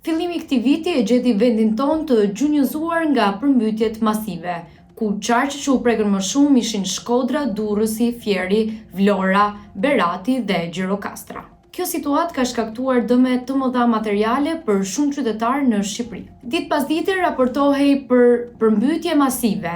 Fillimi i këtij viti e gjeti vendin tonë të gjunjëzuar nga përmbytjet masive, ku qarqet që u prekën më shumë ishin Shkodra, Durrësi, Fieri, Vlora, Berati dhe Gjirokastra. Kjo situatë ka shkaktuar dëme të mëdha materiale për shumë qytetarë në Shqipëri. Ditë pas dite raportohej për përmbytje masive,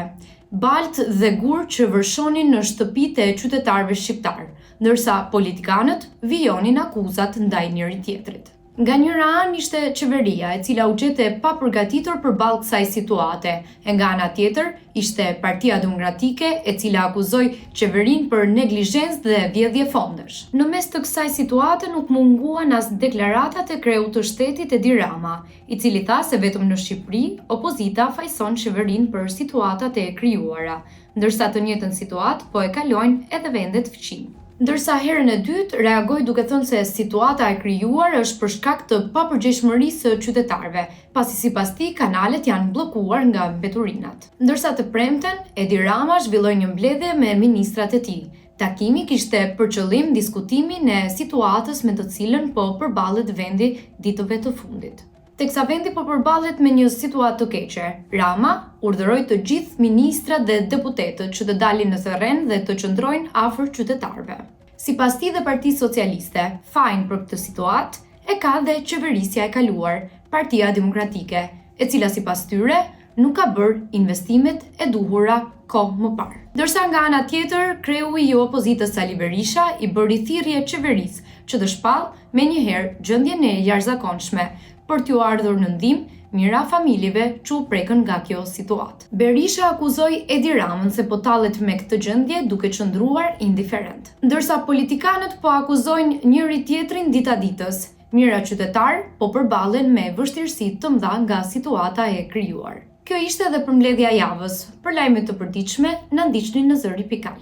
baltë dhe gur që vërshonin në shtëpitë e qytetarëve shqiptar, ndërsa politikanët vijonin akuzat ndaj njëri tjetrit. Nga njëra anë ishte qeveria, e cila u gjete pa përgatitur përballë kësaj situate, e nga ana tjetër ishte Partia Demokratike, e cila akuzoi qeverinë për neglizhencë dhe vjedhje fondesh. Në mes të kësaj situate nuk munguan as deklaratat e kreut të shtetit Edi Rama, i cili tha se vetëm në Shqipëri opozita fajson qeverinë për situatat e krijuara, ndërsa të njëjtën situatë po e kalojnë edhe vendet fqinj. Ndërsa herën e dytë reagoi duke thënë se situata e krijuar është për shkak të papërgjegjshmërisë së qytetarëve, pasi sipas tij kanalet janë bllokuar nga mbeturinat. Ndërsa të premten, Edi Rama zhvilloi një mbledhje me ministrat e tij. Takimi kishte për qëllim diskutimin e situatës me të cilën po përballet vendi ditëve të fundit. Teksa vendi po përballet me një situatë të keqe, Rama urdhëroi të gjithë ministrat dhe deputetët që të dalin në terren dhe të qëndrojnë afër qytetarëve. Sipas tij dhe Partisë Socialiste, fajin për këtë situatë e ka dhe qeverisja e kaluar, Partia Demokratike, e cila sipas tyre nuk ka bërë investimet e duhura kohë më parë. Ndërsa nga ana tjetër, kreu i opozitës Sali Berisha i bëri thirrje qeverisë që të shpallë menjëherë gjendjen e jashtëzakonshme për t'u ardhur në ndihmë mira familjeve që u prekën nga kjo situatë. Berisha akuzoi Edi Ramën se po tallet me këtë gjendje duke qëndruar indiferent. Ndërsa politikanët po akuzojnë njëri tjetrin ditaditës, mira qytetarë po përballen me vështirësi të mëdha nga situata e krijuar. Kjo ishte edhe përmbledhja e javës. Për lajme të përditshme, na ndiqni në Zëri Pikal.